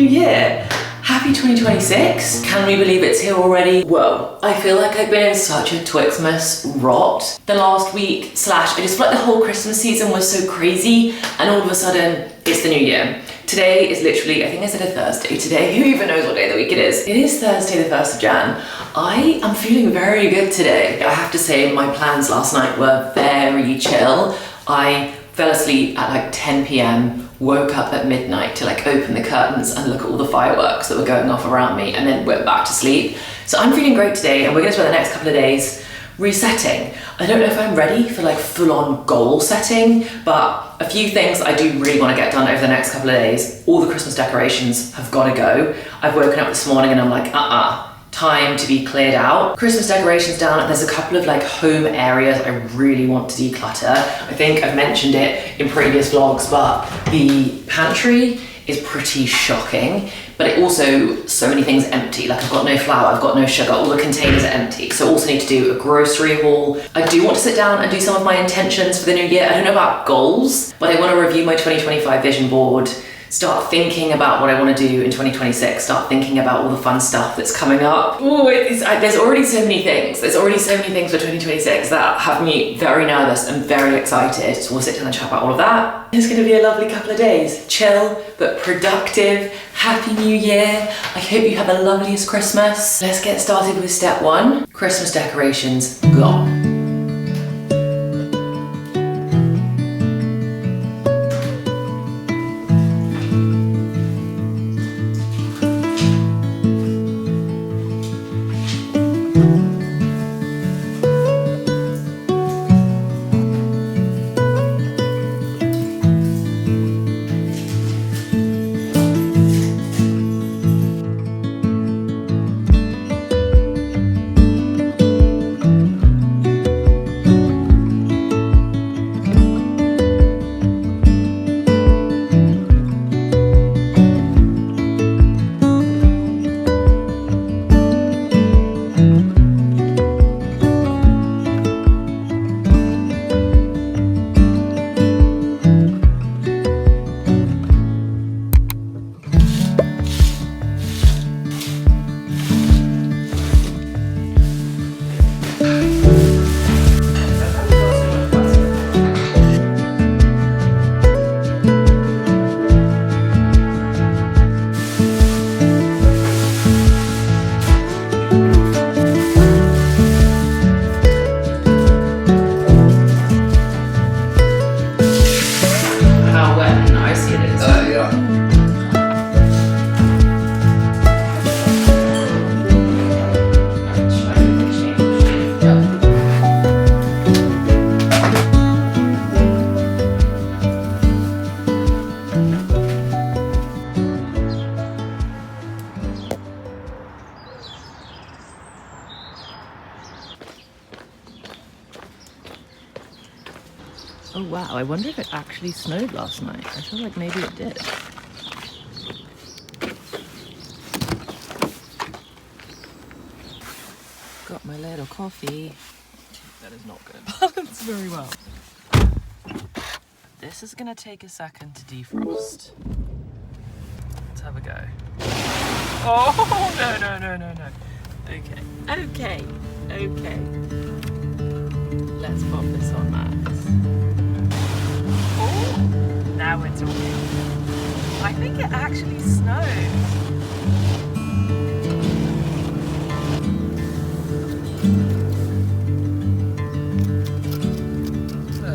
year. Happy 2026. Can we believe it's here already? Whoa. I feel like I've been in such a Twixmas rot the last week / I just feel like the whole Christmas season was so crazy and all of a sudden it's the new year. Today is literally, I think I said a Thursday today. Who even knows what day of the week it is? It is Thursday the 1st of Jan. I am feeling very good today. I have to say my plans last night were very chill. I fell asleep at like 10 p.m. woke up at midnight to like open the curtains and look at all the fireworks that were going off around me and then went back to sleep. So I'm feeling great today and we're gonna spend the next couple of days resetting. I don't know if I'm ready for like full-on goal setting, but a few things I do really want to get done over the next couple of days. All the Christmas decorations have got to go. I've woken up this morning and I'm like, time to be cleared out. Christmas decorations down. There's a couple of like home areas I really want to declutter. I think I've mentioned it in previous vlogs, but the pantry is pretty shocking, but it also, so many things empty. Like I've got no flour, I've got no sugar, all the containers are empty. So I also need to do a grocery haul. I do want to sit down and do some of my intentions for the new year. I don't know about goals, but I want to review my 2025 vision board, start thinking about what I want to do in 2026, start thinking about all the fun stuff that's coming up. Ooh, there's already so many things. There's already so many things for 2026 that have me very nervous and very excited. So we'll sit down and chat about all of that. It's going to be a lovely couple of days. Chill, but productive. Happy New Year. I hope you have the loveliest Christmas. Let's get started with step 1. Christmas decorations gone. Oh wow, I wonder if it actually snowed last night. I feel like maybe it did. Got my little coffee. That is not good. Balance very well. This is gonna take a second to defrost. Let's have a go. Oh, no. Okay. Let's pop this on max. Oh, now we're talking. I think it actually snowed.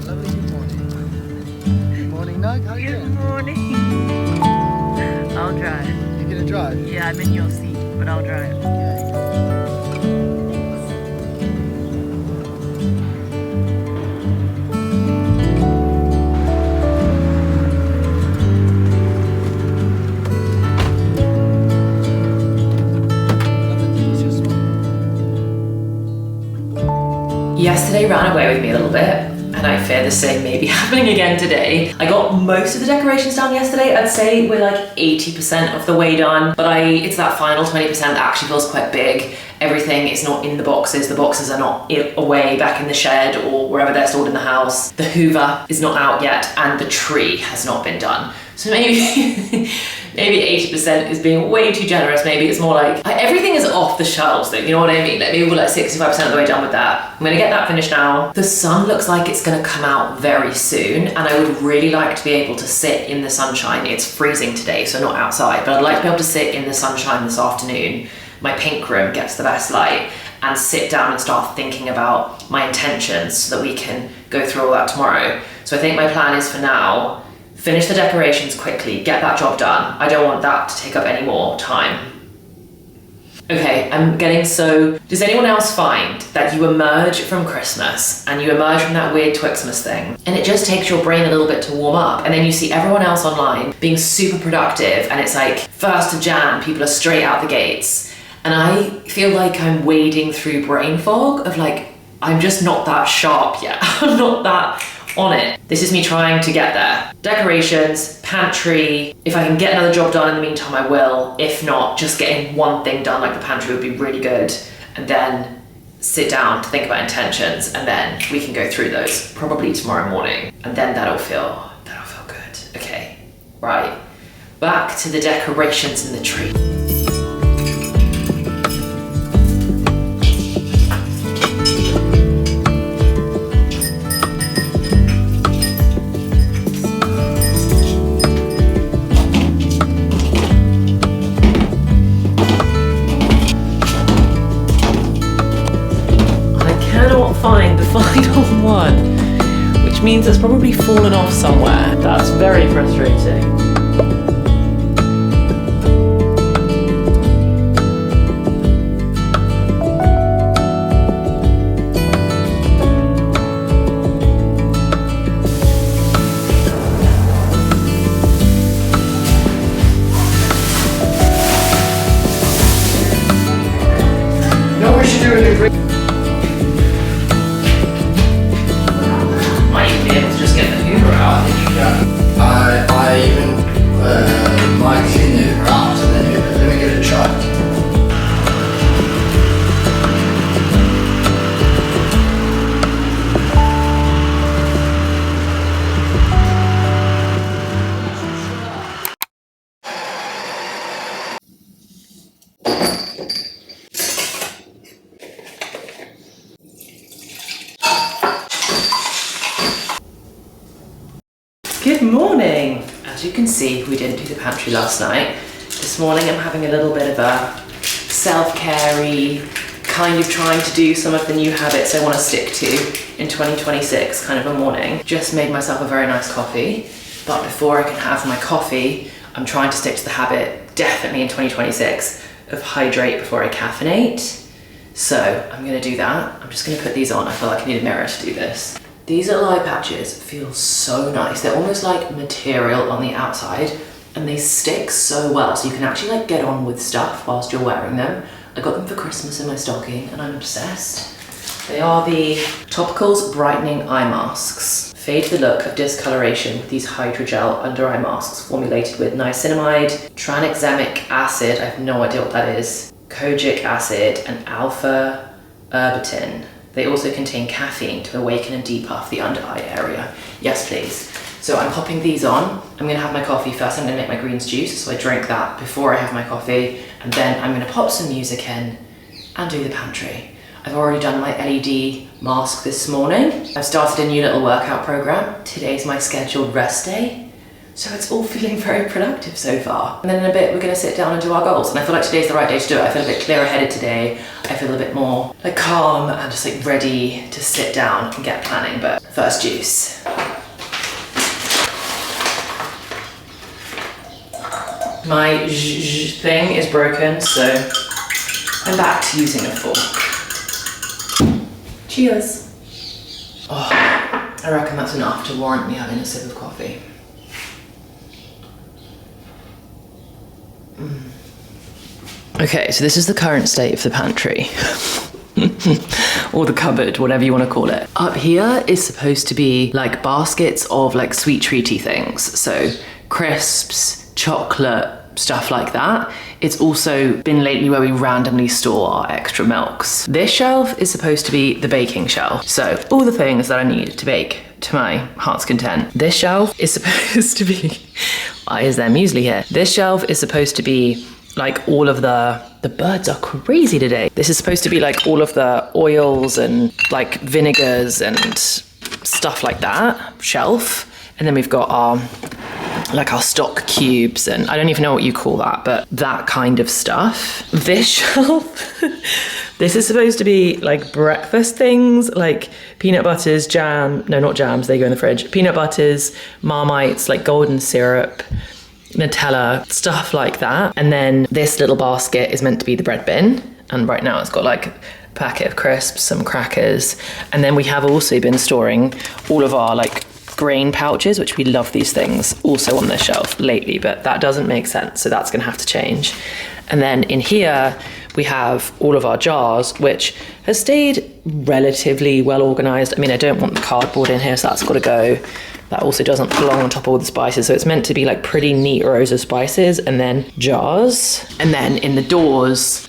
Lovely good morning. Good morning, Nug. How are you doing? Good morning. I'll drive. You're gonna drive? Yeah, I'm in your seat, but I'll drive. Okay. Yesterday ran away with me a little bit, and I fear the same may be happening again today. I got most of the decorations done yesterday. I'd say we're like 80% of the way done, but it's that final 20% that actually feels quite big. Everything is not in the boxes are not away back in the shed or wherever they're stored in the house. The Hoover is not out yet, and the tree has not been done. So maybe maybe 80% is being way too generous. Maybe it's more like everything is off the shelves though, you know what I mean? Like maybe we're like 65% of the way done with that. I'm gonna get that finished now. The sun looks like it's gonna come out very soon, and I would really like to be able to sit in the sunshine. It's freezing today, so not outside, but I'd like to be able to sit in the sunshine this afternoon. My pink room gets the best light, and sit down and start thinking about my intentions so that we can go through all that tomorrow. So I think my plan is for now, finish the decorations quickly, get that job done. I don't want that to take up any more time. Okay, I'm getting so... Does anyone else find that you emerge from Christmas and you emerge from that weird Twixmas thing and it just takes your brain a little bit to warm up, and then you see everyone else online being super productive and it's like 1st of Jan, people are straight out the gates, and I feel like I'm wading through brain fog of like, I'm just not that sharp yet. I'm not that on it. This is me trying to get there. Decorations, pantry. If I can get another job done in the meantime, I will. If not, just getting one thing done like the pantry would be really good. And then sit down to think about intentions, and then we can go through those probably tomorrow morning. And then that'll feel good. Okay, right. Back to the decorations and the tree. Find the final one, which means it's probably fallen off somewhere. That's very frustrating. You know what we should do in the I even might clean the Uber out, and then let me give it a try. Good morning! As you can see, we didn't do the pantry last night. This morning I'm having a little bit of a self-care-y, kind of trying to do some of the new habits I want to stick to in 2026 kind of a morning. Just made myself a very nice coffee, but before I can have my coffee, I'm trying to stick to the habit, definitely in 2026, of hydrate before I caffeinate. So I'm gonna do that. I'm just gonna put these on. I feel like I need a mirror to do this. These little eye patches feel so nice. They're almost like material on the outside, and they stick so well, so you can actually like get on with stuff whilst you're wearing them. I got them for Christmas in my stocking and I'm obsessed. They are the Topicals Brightening Eye Masks. Fade the look of discoloration with these hydrogel under eye masks formulated with niacinamide, tranexamic acid, I have no idea what that is, kojic acid, and alpha erbitin. They also contain caffeine to awaken and depuff the under eye area. Yes, please. So I'm popping these on. I'm gonna have my coffee first. I'm gonna make my greens juice, so I drink that before I have my coffee, and then I'm gonna pop some music in and do the pantry. I've already done my LED mask this morning. I've started a new little workout program. Today's my scheduled rest day. So it's all feeling very productive so far. And then in a bit, we're gonna sit down and do our goals. And I feel like today's the right day to do it. I feel a bit clearer headed today. I feel a bit more like calm and just like ready to sit down and get planning. But first, juice. My thing is broken, so I'm back to using a fork. Cheers. Oh, I reckon that's enough to warrant me having a sip of coffee. Okay, so this is the current state of the pantry. Or the cupboard, whatever you want to call it. Up here is supposed to be like baskets of like sweet treaty things. So crisps, chocolate, stuff like that. It's also been lately where we randomly store our extra milks. This shelf is supposed to be the baking shelf. So all the things that I need to bake to my heart's content. This shelf is supposed to be, why is there muesli here? This shelf is supposed to be like all of the birds are crazy today. This is supposed to be like all of the oils and like vinegars and stuff like that shelf. And then we've got our stock cubes, and I don't even know what you call that, but that kind of stuff. This shelf, this is supposed to be like breakfast things, like peanut butters, jam, no, not jams, they go in the fridge, peanut butters, Marmites, like golden syrup, Nutella, stuff like that. And then this little basket is meant to be the bread bin, and right now it's got like a packet of crisps, some crackers, and then we have also been storing all of our like grain pouches, which we love these things, also on this shelf lately, but that doesn't make sense, so that's gonna have to change. And then in here we have all of our jars, which has stayed relatively well organized. I mean, I don't want the cardboard in here, so that's got to go. That also doesn't belong on top of all the spices, so it's meant to be like pretty neat rows of spices, and then jars. And then in the doors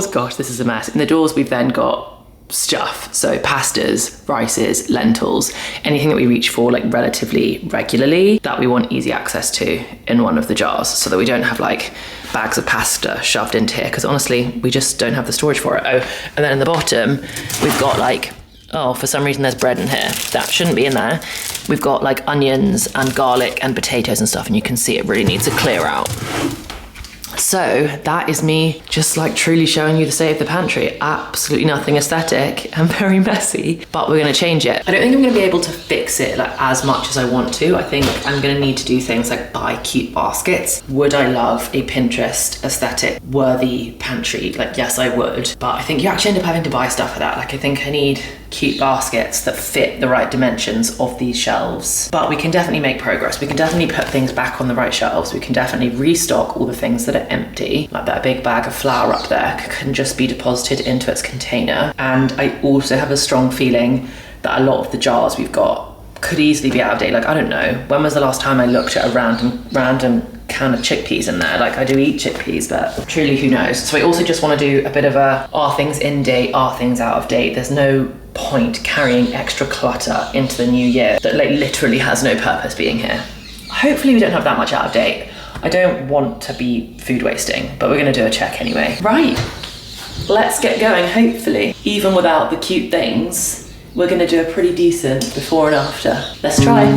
gosh, this is a mess. In the doors we've then got stuff, so pastas, rices, lentils, anything that we reach for like relatively regularly that we want easy access to in one of the jars, so that we don't have like bags of pasta shoved into here, because honestly we just don't have the storage for it. Oh, and then in the bottom we've got like, oh, for some reason there's bread in here that shouldn't be in there. We've got like onions and garlic and potatoes and stuff, and you can see it really needs a clear out. So that is me just like truly showing you the state of the pantry. Absolutely nothing aesthetic and very messy, but we're gonna change it. I don't think I'm gonna be able to fix it like as much as I want to. I think I'm gonna need to do things like buy cute baskets. Would I love a Pinterest aesthetic worthy pantry? Like, yes, I would, but I think you actually end up having to buy stuff for that. Like, I think I need cute baskets that fit the right dimensions of these shelves. But we can definitely make progress. We can definitely put things back on the right shelves. We can definitely restock all the things that are empty. Like that big bag of flour up there can just be deposited into its container. And I also have a strong feeling that a lot of the jars we've got could easily be out of date. Like, I don't know, when was the last time I looked at a random can of chickpeas in there? Like, I do eat chickpeas, but truly who knows. So I also just want to do a bit of a, are things in date, are things out of date? There's no point carrying extra clutter into the new year that like literally has no purpose being here. Hopefully we don't have that much out of date. I don't want to be food wasting, but we're gonna do a check anyway. Right, let's get going. Hopefully, even without the cute things, we're gonna do a pretty decent before and after. Let's try.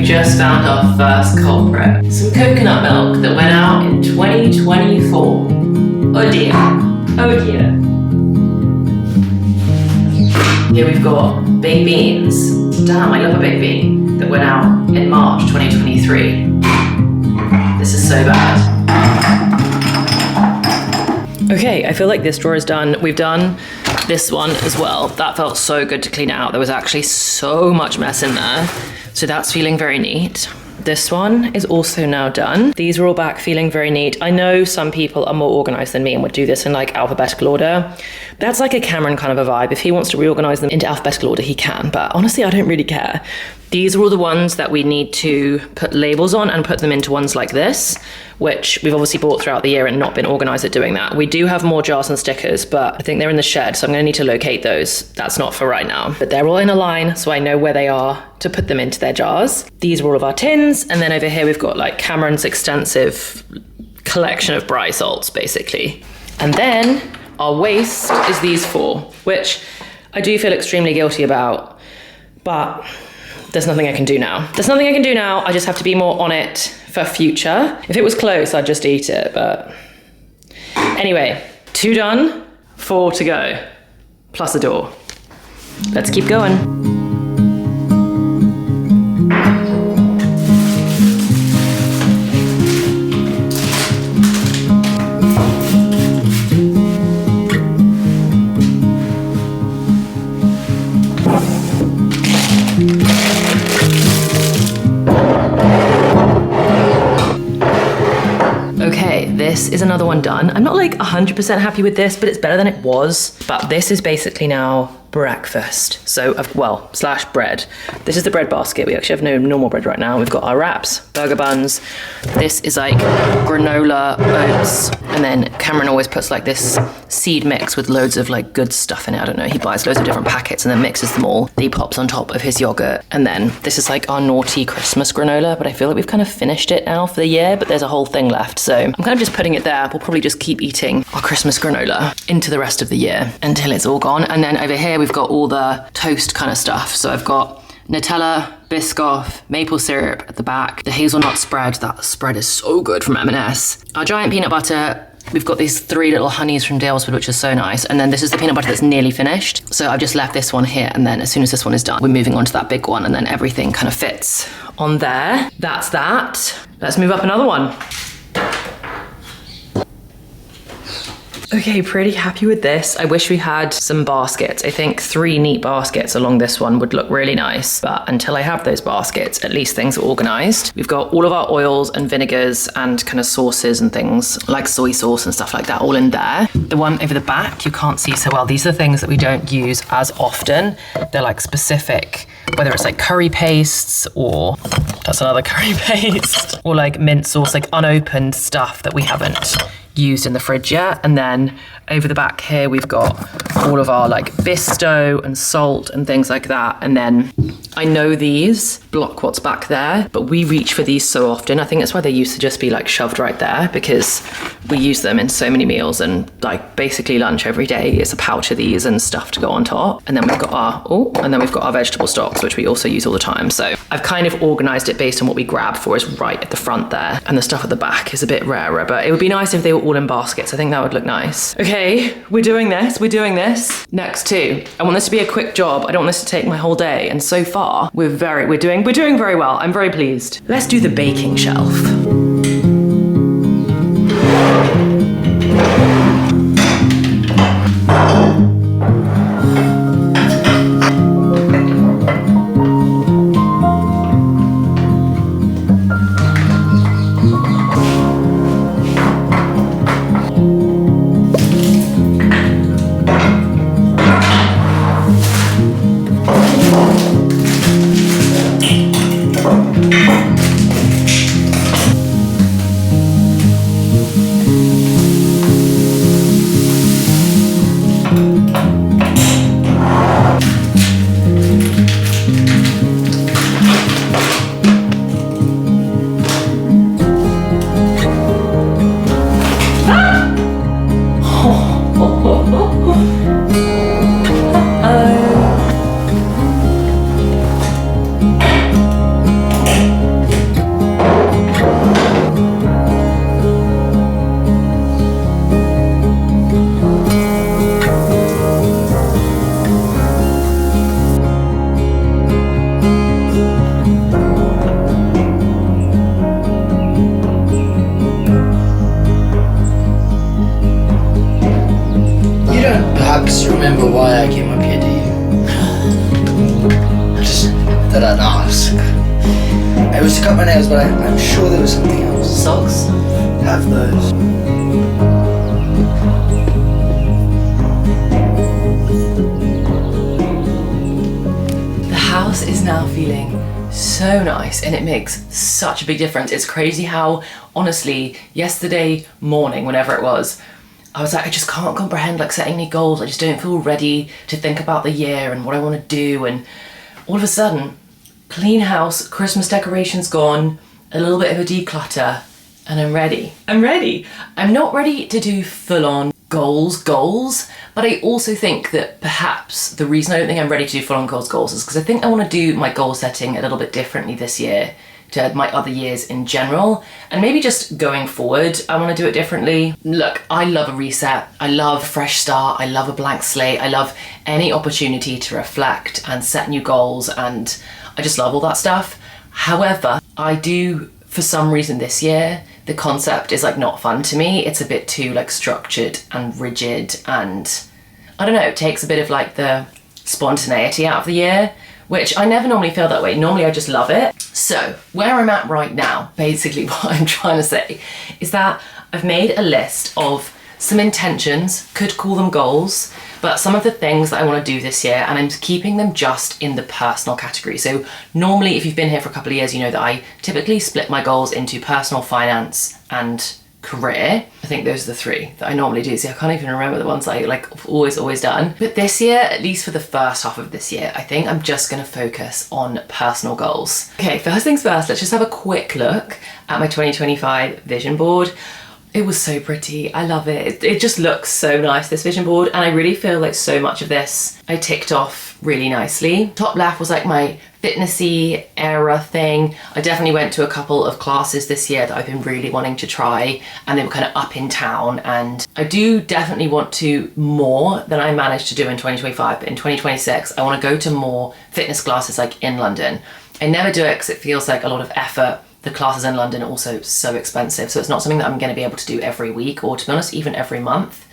Just found our first culprit. Some coconut milk that went out in 2024. Oh dear. Oh dear. Here we've got baked beans. Damn, I love a baked bean. That went out in March 2023. This is so bad. Okay, I feel like this drawer is done. We've done this one as well. That felt so good to clean it out. There was actually so much mess in there. So that's feeling very neat. This one is also now done. These are all back feeling very neat. I know some people are more organized than me and would do this in like alphabetical order. That's like a Cameron kind of a vibe. If he wants to reorganize them into alphabetical order, he can, but honestly, I don't really care. These are all the ones that we need to put labels on and put them into ones like this, which we've obviously bought throughout the year and not been organized at doing that. We do have more jars and stickers, but I think they're in the shed, so I'm gonna need to locate those. That's not for right now, but they're all in a line, so I know where they are to put them into their jars. These are all of our tins, and then over here we've got like Cameron's extensive collection of Bry salts, basically. And then our waste is these four, which I do feel extremely guilty about, but there's nothing I can do now. There's nothing I can do now. I just have to be more on it for future. If it was close, I'd just eat it, but anyway, 2 done, 4 to go, plus a door. Let's keep going. this is another one done. I'm not like 100% happy with this, but it's better than it was. But this is basically now breakfast. So, slash bread. This is the bread basket. We actually have no normal bread right now. We've got our wraps, burger buns. This is like granola, oats, and then Cameron always puts like this seed mix with loads of like good stuff in it. I don't know. He buys loads of different packets and then mixes them all. He pops on top of his yogurt. And then this is like our naughty Christmas granola, but I feel like we've kind of finished it now for the year, but there's a whole thing left. So I'm kind of just putting it there. We'll probably just keep eating our Christmas granola into the rest of the year until it's all gone. And then over here, we've got all the toast kind of stuff. So I've got Nutella, Biscoff, maple syrup at the back, the hazelnut spread. That spread is so good from M&S. Our giant peanut butter. We've got these 3 little honeys from Dalesford, which is so nice. And then this is the peanut butter that's nearly finished. So I've just left this one here. And then as soon as this one is done, we're moving on to that big one. And then everything kind of fits on there. That's that. Let's move up another one. Okay, pretty happy with this. I wish we had some baskets. I think 3 neat baskets along this one would look really nice. But until I have those baskets, at least things are organized. We've got all of our oils and vinegars and kind of sauces and things like soy sauce and stuff like that all in there. The one over the back, you can't see so well. These are things that we don't use as often. They're like specific, whether it's like curry pastes or that's another curry paste or like mint sauce, like unopened stuff that we haven't used in the fridge yet. And then over the back here we've got all of our like Bisto and salt and things like that. And then I know these block what's back there, but we reach for these so often. I think that's why they used to just be like shoved right there, because we use them in so many meals, and like basically lunch every day is a pouch of these and stuff to go on top. And then we've got our vegetable stocks, which we also use all the time. So I've kind of organized it based on what we grab for is right at the front there, and the stuff at the back is a bit rarer, but it would be nice if they were all in baskets. I think that would look nice. Okay, we're doing this. Next two. I want this to be a quick job. I don't want this to take my whole day. And so far, we're doing very well. I'm very pleased. Let's do the baking shelf. Remember why I came up here, do you? Just that I'd ask. It was to cut my nails, but I'm sure there was something else. Socks? Have those. The house is now feeling so nice, and it makes such a big difference. It's crazy how, honestly, yesterday morning, whenever it was, I was like, I just can't comprehend like setting any goals. I just don't feel ready to think about the year and what I want to do. And all of a sudden, clean house, Christmas decorations gone, a little bit of a declutter, and I'm ready. I'm not ready to do full-on goals, but I also think that perhaps the reason I don't think I'm ready to do full-on goals is because I think I want to do my goal setting a little bit differently this year to my other years in general, and maybe just going forward I want to do it differently. Look, I love a reset, I love a fresh start, I love a blank slate, I love any opportunity to reflect and set new goals, and I just love all that stuff. However, I do, for some reason this year, the concept is like not fun to me. It's a bit too like structured and rigid, and I don't know, it takes a bit of like the spontaneity out of the year, which I never normally feel that way. Normally I just love it. So where I'm at right now, basically what I'm trying to say is that I've made a list of some intentions, could call them goals, but some of the things that I want to do this year, and I'm keeping them just in the personal category. So normally, if you've been here for a couple of years, you know that I typically split my goals into personal, finance, and career. I think those are the three that I normally do. See, I can't even remember the ones I like always done. But this year, at least for the first half of this year, I think I'm just going to focus on personal goals. Okay, first things first, let's just have a quick look at my 2025 vision board. It was so pretty. I love it. It just looks so nice, this vision board. And I really feel like so much of this I ticked off really nicely. Top left was like my fitnessy era thing. I definitely went to a couple of classes this year that I've been really wanting to try, and they were kind of up in town. And I do definitely want to more than I managed to do in 2025. But in 2026, I want to go to more fitness classes like in London. I never do it because it feels like a lot of effort. The classes in London are also so expensive, so it's not something that I'm going to be able to do every week, or to be honest, even every month.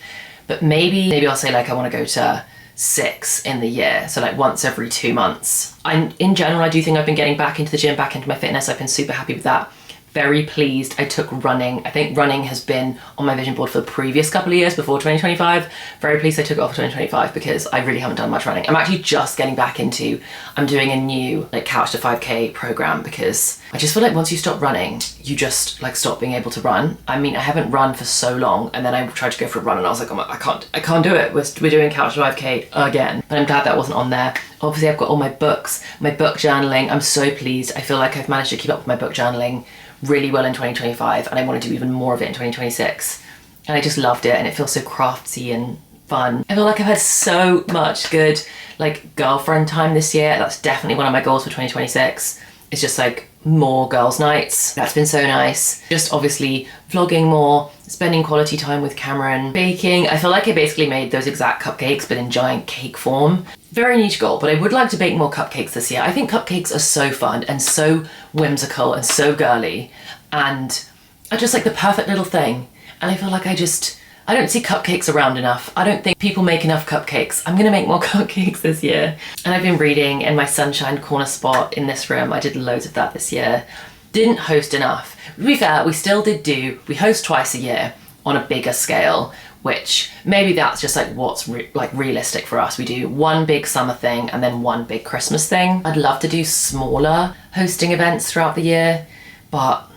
But maybe I'll say like I want to go to 6 in the year, so like once every 2 months. In general, I do think I've been getting back into the gym, back into my fitness. I've been super happy with that. Very pleased. I took running. I think running has been on my vision board for the previous couple of years before 2025. Very pleased I took it off 2025 because I really haven't done much running. I'm actually just getting back into, I'm doing a new like Couch to 5K program because I just feel like once you stop running, you just like stop being able to run. I mean, I haven't run for so long, and then I tried to go for a run and I was like, oh my, I can't do it. We're doing Couch to 5K again. But I'm glad that wasn't on there. Obviously I've got all my books, my book journaling. I'm so pleased. I feel like I've managed to keep up with my book journaling really well in 2025, and I want to do even more of it in 2026. And I just loved it, and it feels so crafty and fun. I feel like I've had so much good like girlfriend time this year. That's definitely one of my goals for 2026. It's just like more girls' nights. That's been so nice. Just obviously vlogging more, spending quality time with Cameron, baking. I feel like I basically made those exact cupcakes but in giant cake form. Very niche goal, but I would like to bake more cupcakes this year. I think cupcakes are so fun and so whimsical and so girly, and are just like the perfect little thing. And I feel like I don't see cupcakes around enough. I don't think people make enough cupcakes. I'm gonna make more cupcakes this year. And I've been reading in my sunshine corner spot in this room. I did loads of that this year. Didn't host enough. To be fair, we still did we host twice a year on a bigger scale, which maybe that's just like what's realistic for us. We do one big summer thing and then one big Christmas thing. I'd love to do smaller hosting events throughout the year, but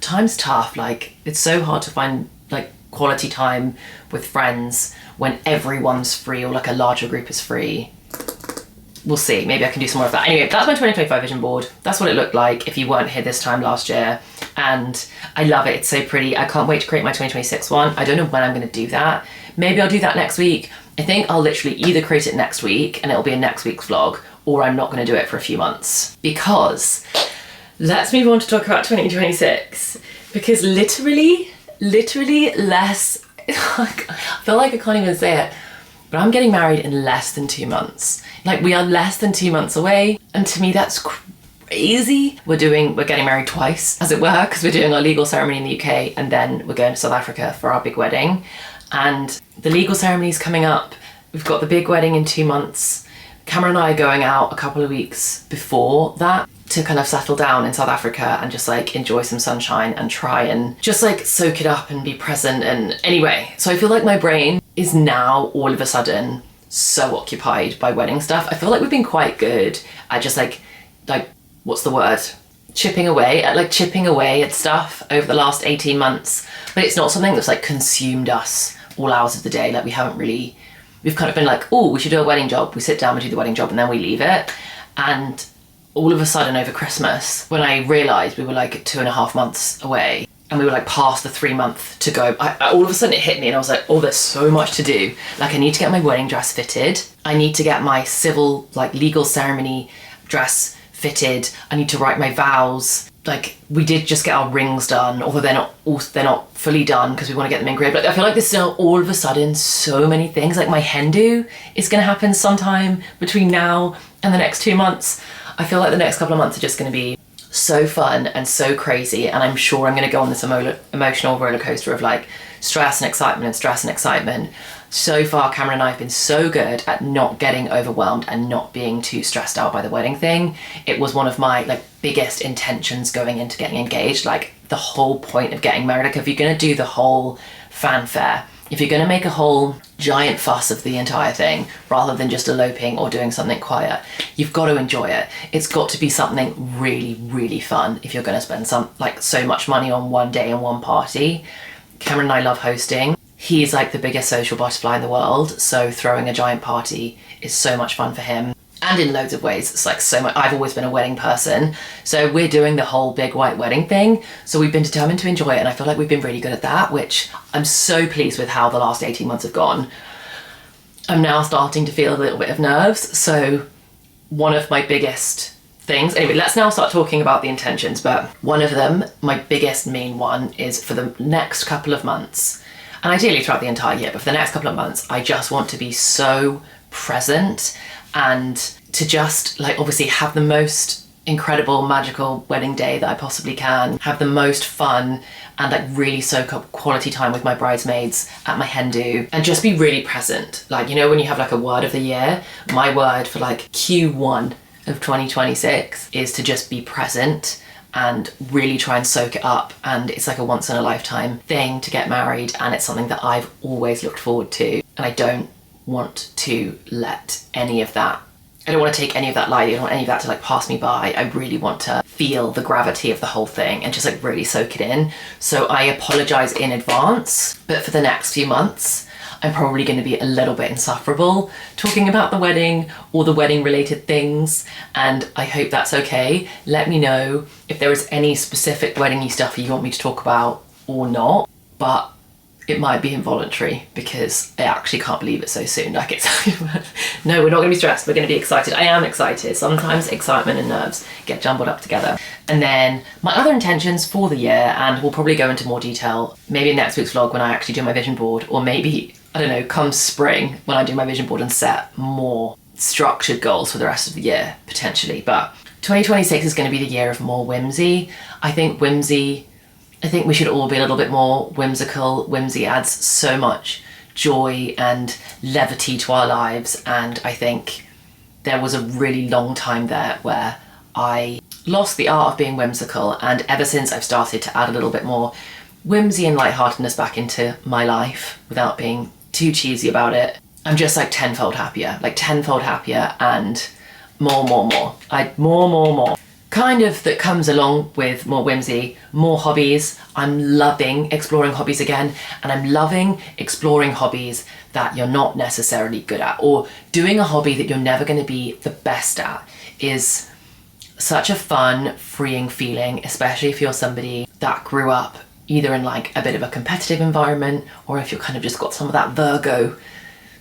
time's tough. Like, it's so hard to find like quality time with friends when everyone's free or like a larger group is free. We'll see, maybe I can do some more of that. Anyway, that's my 2025 vision board. That's what it looked like if you weren't here this time last year. And I love it, it's so pretty. I can't wait to create my 2026 one. I don't know when I'm gonna do that. Maybe I'll do that next week. I think I'll literally either create it next week and it'll be a next week's vlog, or I'm not gonna do it for a few months. Because let's move on to talk about 2026. Because literally less, I feel like I can't even say it, but I'm getting married in less than 2 months. Like, we are less than 2 months away, and to me that's crazy. We're getting married twice, as it were, because we're doing our legal ceremony in the UK and then we're going to South Africa for our big wedding. And the legal ceremony is coming up. We've got the big wedding in 2 months. Cameron and I are going out a couple of weeks before that to kind of settle down in South Africa and just like enjoy some sunshine and try and just like soak it up and be present. And anyway, so I feel like my brain is now all of a sudden so occupied by wedding stuff. I feel like we've been quite good at just like what's the word? Chipping away at stuff over the last 18 months. But it's not something that's like consumed us all hours of the day. Like, we've kind of been like, oh, we should do a wedding job. We sit down, we do the wedding job, and then we leave it. And all of a sudden over Christmas, when I realized we were like 2.5 months away and we were like past the 3 month to go, all of a sudden it hit me and I was like, oh, there's so much to do. Like, I need to get my wedding dress fitted. I need to get my civil, like legal ceremony dress fitted. I need to write my vows. Like, we did just get our rings done, although they're not fully done because we want to get them engraved. Like, I feel like there's still all of a sudden so many things. Like, my hen do is going to happen sometime between now and the next 2 months. I feel like the next couple of months are just going to be so fun and so crazy, and I'm sure I'm going to go on this emotional roller coaster of like stress and excitement and stress and excitement. So far, Cameron and I have been so good at not getting overwhelmed and not being too stressed out by the wedding thing. It was one of my like biggest intentions going into getting engaged. Like the whole point of getting married, like if you're gonna do the whole fanfare, if you're gonna make a whole giant fuss of the entire thing rather than just eloping or doing something quiet, you've got to enjoy it. It's got to be something really, really fun if you're gonna spend so much money on one day and one party. Cameron and I love hosting. He's like the biggest social butterfly in the world, so throwing a giant party is so much fun for him. And in loads of ways, it's like so much. I've always been a wedding person, so we're doing the whole big white wedding thing. So we've been determined to enjoy it, and I feel like we've been really good at that, which I'm so pleased with how the last 18 months have gone. I'm now starting to feel a little bit of nerves, so one of my biggest things, anyway, let's now start talking about the intentions, but one of them, my biggest main one, is for the next couple of months, and ideally throughout the entire year, but for the next couple of months, I just want to be so present and to just like obviously have the most incredible magical wedding day that I possibly can, have the most fun and like really soak up quality time with my bridesmaids at my hen do, and just be really present. Like, you know, when you have like a word of the year, my word for like Q1 of 2026 is to just be present and really try and soak it up. And it's like a once in a lifetime thing to get married, and it's something that I've always looked forward to, and I don't want to let any of that, I don't want to take any of that lightly. I don't want any of that to like pass me by. I really want to feel the gravity of the whole thing and just like really soak it in. So I apologize in advance, but for the next few months, I'm probably going to be a little bit insufferable talking about the wedding or the wedding related things, and I hope that's okay. Let me know if there is any specific wedding-y stuff you want me to talk about or not, but it might be involuntary because I actually can't believe it so soon. Like it's, no, we're not gonna be stressed, we're gonna be excited. I am excited. Sometimes excitement and nerves get jumbled up together. And then my other intentions for the year, and we'll probably go into more detail maybe in next week's vlog when I actually do my vision board, or maybe, I don't know, come spring when I do my vision board and set more structured goals for the rest of the year, potentially. But 2026 is gonna be the year of more whimsy. I think we should all be a little bit more whimsical. Whimsy adds so much joy and levity to our lives, and I think there was a really long time there where I lost the art of being whimsical, and ever since I've started to add a little bit more whimsy and lightheartedness back into my life without being too cheesy about it, I'm just like tenfold happier and more. Kind of that comes along with more whimsy, more hobbies. I'm loving exploring hobbies again, and I'm loving exploring hobbies that you're not necessarily good at, or doing a hobby that you're never going to be the best at is such a fun, freeing feeling, especially if you're somebody that grew up either in like a bit of a competitive environment, or if you're kind of just got some of that Virgo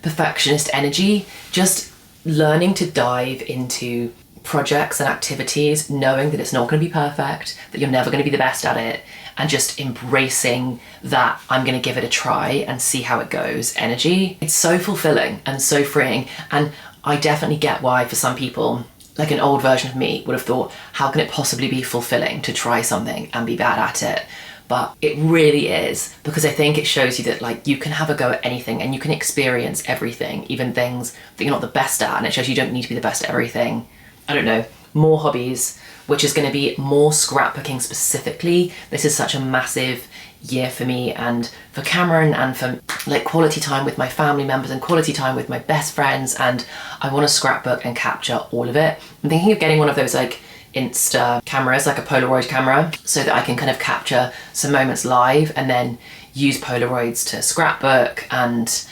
perfectionist energy. Just learning to dive into projects and activities, knowing that it's not going to be perfect, that you're never going to be the best at it, and just embracing that I'm going to give it a try and see how it goes energy. It's so fulfilling and so freeing, and I definitely get why for some people, like an old version of me would have thought, how can it possibly be fulfilling to try something and be bad at it? But it really is, because I think it shows you that like you can have a go at anything and you can experience everything, even things that you're not the best at, and it shows you don't need to be the best at everything. I don't know, more hobbies, which is going to be more scrapbooking specifically. This is such a massive year for me and for Cameron, and for like quality time with my family members and quality time with my best friends, and I want to scrapbook and capture all of it. I'm thinking of getting one of those like Insta cameras, like a Polaroid camera, so that I can kind of capture some moments live and then use Polaroids to scrapbook. And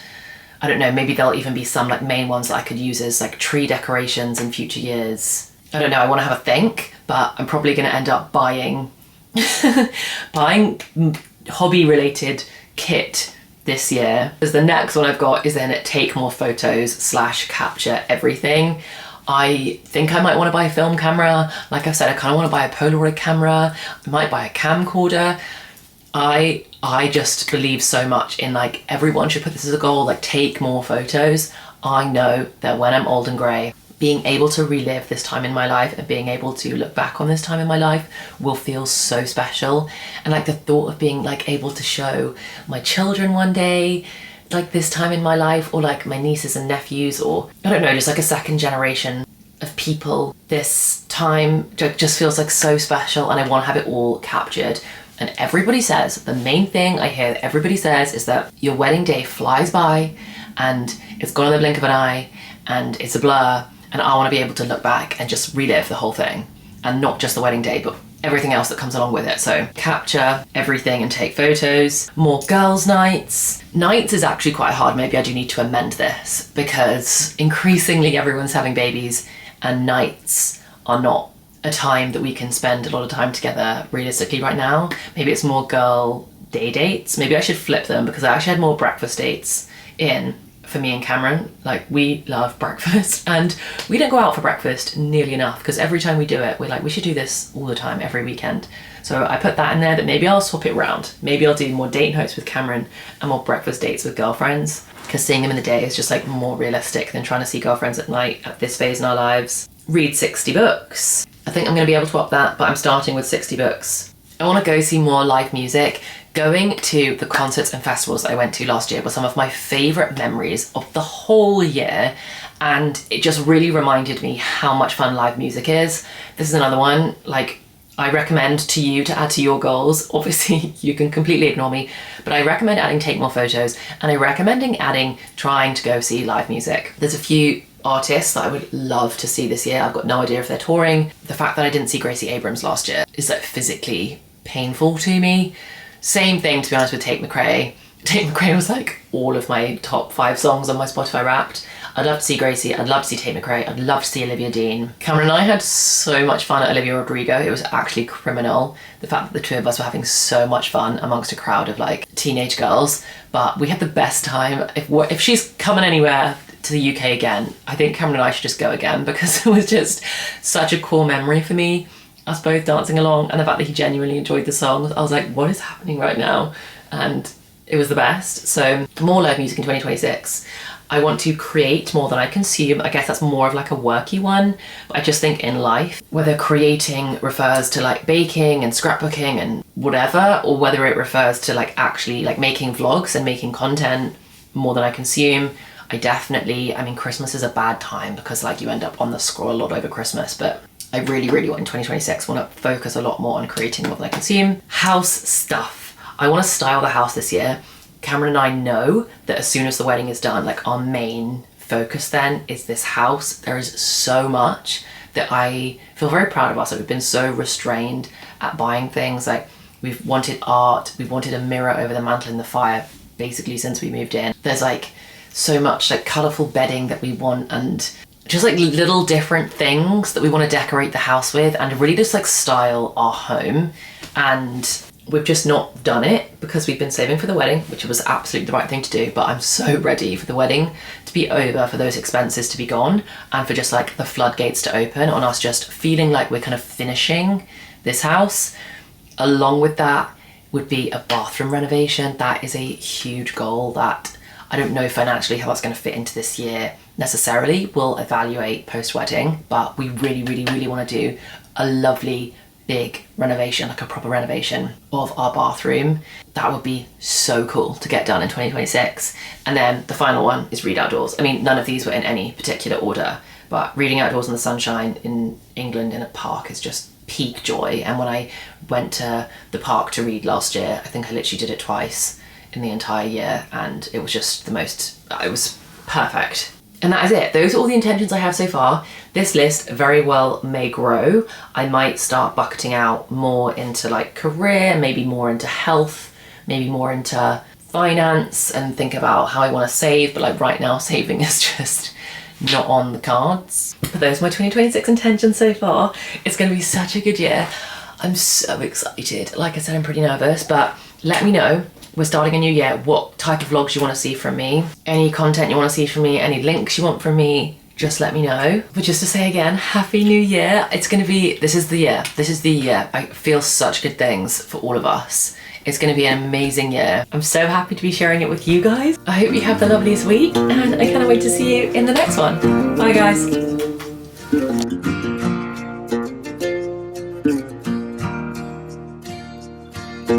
I don't know, maybe there'll even be some like main ones that I could use as like tree decorations in future years. I don't know, I want to have a think, but I'm probably going to end up buying hobby related kit this year. Because the next one I've got is then take more photos / capture everything. I think I might want to buy a film camera. Like I've said, I kind of want to buy a Polaroid camera. I might buy a camcorder. I just believe so much in like everyone should put this as a goal, like take more photos. I know that when I'm old and grey, being able to relive this time in my life and being able to look back on this time in my life will feel so special. And like the thought of being like able to show my children one day like this time in my life, or like my nieces and nephews, or I don't know, just like a second generation of people. This time just feels like so special, and I want to have it all captured. And everybody says, the main thing I hear that everybody says is that your wedding day flies by and it's gone in the blink of an eye and it's a blur, and I want to be able to look back and just relive the whole thing, and not just the wedding day but everything else that comes along with it. So capture everything and take photos. More girls' nights. Nights is actually quite hard. Maybe I do need to amend this, because increasingly everyone's having babies and nights are not a time that we can spend a lot of time together realistically right now. Maybe it's more girl day dates. Maybe I should flip them, because I actually had more breakfast dates in for me and Cameron. Like, we love breakfast and we don't go out for breakfast nearly enough, because every time we do it we're like, we should do this all the time, every weekend. So I put that in there, that maybe I'll swap it around. Maybe I'll do more date nights with Cameron and more breakfast dates with girlfriends, because seeing them in the day is just like more realistic than trying to see girlfriends at night at this phase in our lives. Read 60 books. I think I'm going to be able to up that, but I'm starting with 60 books. I want to go see more live music. Going to the concerts and festivals that I went to last year were some of my favourite memories of the whole year, and it just really reminded me how much fun live music is. This is another one, like, I recommend to you to add to your goals. Obviously you can completely ignore me, but I recommend adding take more photos, and I recommend adding trying to go see live music. There's a few artists that I would love to see this year. I've got no idea if they're touring. The fact that I didn't see Gracie Abrams last year is like physically painful to me. Same thing, to be honest, with Tate McRae. Tate McRae was like all of my top 5 songs on my Spotify Wrapped. I'd love to see Gracie, I'd love to see Tate McRae, I'd love to see Olivia Dean. Cameron and I had so much fun at Olivia Rodrigo. It was actually criminal, the fact that the two of us were having so much fun amongst a crowd of like teenage girls. But we had the best time. If she's coming anywhere to the UK again, I think Cameron and I should just go again, because it was just such a cool memory for me, us both dancing along, and the fact that he genuinely enjoyed the songs. I was like, what is happening right now? And it was the best. So more live music in 2026. I want to create more than I consume. I guess that's more of like a worky one, but I just think in life, whether creating refers to like baking and scrapbooking and whatever, or whether it refers to like actually like making vlogs and making content more than I consume, I mean, Christmas is a bad time because like you end up on the scroll a lot over Christmas, but I really want in 2026 want to focus a lot more on creating more than I consume. House stuff. I want to style the house this year. Cameron and I know that as soon as the wedding is done, like our main focus then is this house. There is so much that I feel very proud of us. That we've been so restrained at buying things. Like, we've wanted art, we've wanted a mirror over the mantle in the fire basically since we moved in. There's like so much like colourful bedding that we want, and just like little different things that we want to decorate the house with and really just like style our home. And we've just not done it because we've been saving for the wedding, which was absolutely the right thing to do. But I'm so ready for the wedding to be over, for those expenses to be gone, and for just like the floodgates to open on us just feeling like we're kind of finishing this house. Along with that would be a bathroom renovation. That is a huge goal that I don't know financially how that's going to fit into this year necessarily. We'll evaluate post-wedding, but we really want to do a lovely big renovation, like a proper renovation of our bathroom. That would be so cool to get done in 2026. And then the final one is read outdoors. I mean, none of these were in any particular order, but reading outdoors in the sunshine in England in a park is just peak joy. And when I went to the park to read last year, I think I literally did it twice in the entire year, and it was just it was perfect. And that is it. Those are all the intentions I have so far. This list very well may grow. I might start bucketing out more into like career, maybe more into health, maybe more into finance, and think about how I want to save. But like right now, saving is just not on the cards. But those are my 2026 intentions so far. It's going to be such a good year. I'm so excited. Like I said, I'm pretty nervous, but let me know. We're starting a new year. What type of vlogs you want to see from me? Any content you want to see from me? Any links you want from me? Just let me know. But just to say again, Happy New Year. It's going to be, this is the year. This is the year. I feel such good things for all of us. It's going to be an amazing year. I'm so happy to be sharing it with you guys. I hope you have the loveliest week, and I cannot wait to see you in the next one. Bye guys.